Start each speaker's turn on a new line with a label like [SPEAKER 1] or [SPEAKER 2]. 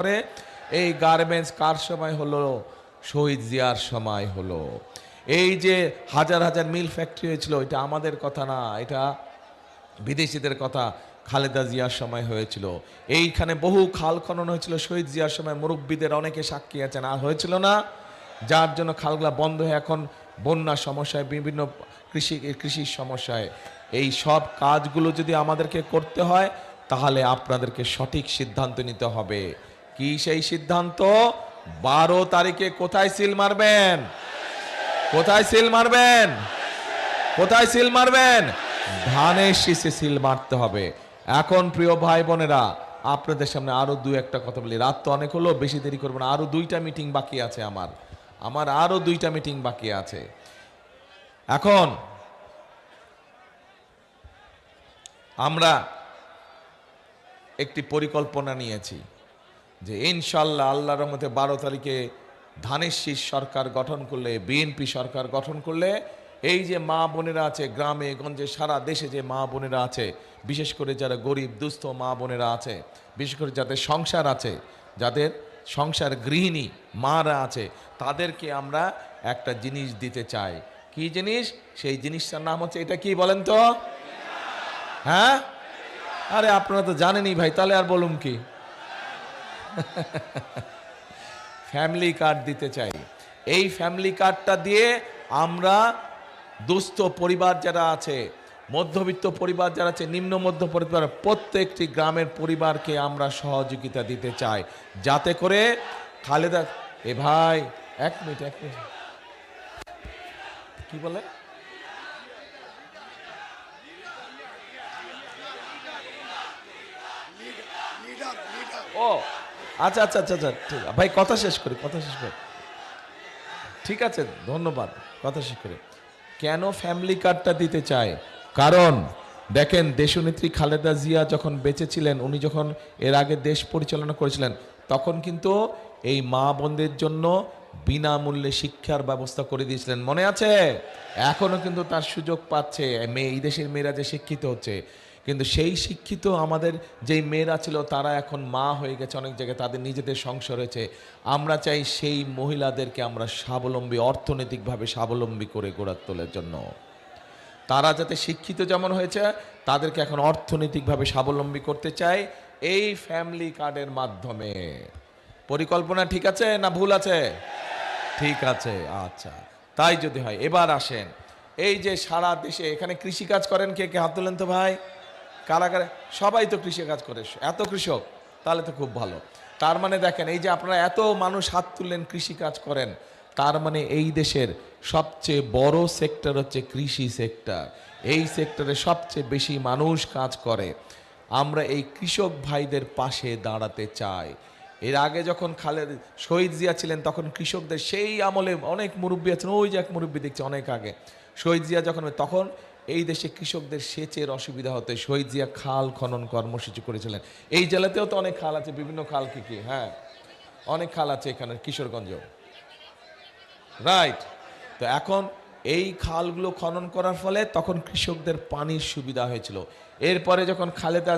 [SPEAKER 1] করে এই গার্মেন্টস কার সময় হলো? শহীদ জিয়ার সময় হলো। এই যে হাজার হাজার মিল ফ্যাক্টরি হয়েছিল, এটা আমাদের কথা না, এটা বিদেশিদের কথা। খালেদা জিয়ার সময় হয়েছিল। এইখানে বহু খাল খনন হয়েছিল শহীদ জিয়ার সময়, মুরব্বীদের অনেকে সাক্ষী আছেন। আর হয়েছিল না? যার জন্য খালগুলা বন্ধ হয়ে এখন বন্যার সমস্যায়, বিভিন্ন কৃষির সমস্যায়। এই সব কাজগুলো যদি আমাদেরকে করতে হয়, তাহলে আপনাদেরকে সঠিক সিদ্ধান্ত নিতে হবে। কি সেই সিদ্ধান্ত? 12 তারিখে কোথায় সিল মারবেন? কোথায় সিল মারবেন? কোথায় সিল মারবেন? ধানের শীষে সিল মারতে হবে। এখন প্রিয় ভাই বোনেরা, আপনাদের সামনে আরো দু একটা কথা বলি। রাত তো অনেক হলো, বেশি দেরি করবো না। আরো 2টা মিটিং বাকি আছে আমার আরো 2টা মিটিং বাকি আছে। এখন আমরা একটি পরিকল্পনা নিয়েছি যে ইনশাল্লাহ আল্লাহর রহমতে 12 তারিখে ধানের শীষ সরকার গঠন করলে, বিএনপি সরকার গঠন করলে, এই যে মা বোনেরা আছে গ্রামে গঞ্জে সারা দেশে, যে মা বোনেরা আছে, বিশেষ করে যারা গরিব দুস্থ মা বোনেরা আছে, বিশেষ করে যাদের সংসার আছে, যাদের সংসার গৃহিণী মারা আছে, তাদেরকে আমরা একটা জিনিস দিতে চাই। কি জিনিস? সেই জিনিসটার নাম হচ্ছে, এটা কি বলেন তো? হ্যাঁ, আরে আপনারা তো জানেনই ভাই, তাহলে আর বলুন কি? ফ্যামিলি কার্ড দিতে চাই। এই ফ্যামিলি কার্ডটা দিয়ে আমরা দুস্থ পরিবার যারা আছে, মধ্যবিত্ত পরিবার যারা আছে, নিম্ন মধ্য পরিবার, প্রত্যেকটি গ্রামের পরিবারকে আমরা সহযোগিতা দিতে চাই, যাতে করে খালেদা ভাই এক মিনিট কি বলে? ও আচ্ছা আচ্ছা আচ্ছা আচ্ছা, ঠিক ভাই, কথা শেষ করি। ঠিক আছে, ধন্যবাদ। কথা শেষ করে, কেন ফ্যামিলি কার্ডটা দিতে চায়? কারণ দেখেন, দেশনেত্রী খালেদা জিয়া যখন বেঁচে ছিলেন, উনি যখন এর আগে দেশ পরিচালনা করেছিলেন, তখন কিন্তু এই মা বোনদের জন্য বিনামূল্যে শিক্ষার ব্যবস্থা করে দিয়েছিলেন, মনে আছে? এখনো কিন্তু তার সুযোগ পাচ্ছে এই দেশের মেয়েরা যে শিক্ষিত হচ্ছে। কিন্তু সেই শিক্ষিত আমাদের যেই মেয়েরা ছিল, তারা এখন মা হয়ে গেছে অনেক জায়গায়, তাদের নিজেদের সংসার হয়েছে। আমরা চাই সেই মহিলাদেরকে আমরা স্বাবলম্বী, অর্থনৈতিকভাবে স্বাবলম্বী করে গড়ে তোলার জন্য। তারা যাতে শিক্ষিত যেমন হয়েছে, তাদেরকে এখন অর্থনৈতিকভাবে স্বাবলম্বী করতে চাই এই ফ্যামিলি কার্ডের মাধ্যমে। পরিকল্পনা ঠিক আছে না ভুল আছে? ঠিক আছে, আচ্ছা। তাই যদি হয়, এবার আসেন, এই যে সারা দেশে এখানে কৃষিকাজ করেন, কে কে হাত তোলেন তো ভাই? কারা কারা? সবাই তো কৃষিকাজ করে, এত কৃষক, তাহলে তো খুব ভালো। তার মানে দেখেন, এই যে আপনারা এত মানুষ হাত তুললেন, কৃষিকাজ করেন, তার মানে এই দেশের সবচেয়ে বড় সেক্টর হচ্ছে কৃষি সেক্টর। এই সেক্টরে সবচেয়ে বেশি মানুষ কাজ করে। আমরা এই কৃষক ভাইদের পাশে দাঁড়াতে চাই। এর আগে যখন শহীদ জিয়া ছিলেন, তখন কৃষকদের, সেই আমলে অনেক মুরব্বী আছেন, ওই যে এক মুরব্বী দেখছে অনেক আগে, শহীদ জিয়া যখন, তখন এই দেশে কৃষকদের সেচের অসুবিধা হতে শহীদ জিয়া খাল খনন কর্মসূচি করেছিলেন। এই জেলাতেও তো অনেক খাল আছে, বিভিন্ন খাল কি, হ্যাঁ অনেক খাল আছে এখানে কিশোরগঞ্জ, রাইট? তো এখন এই খালগুলো খনন করার ফলে তখন কৃষকদের পানির সুবিধা হয়েছিল। এরপরে যখন খালেদা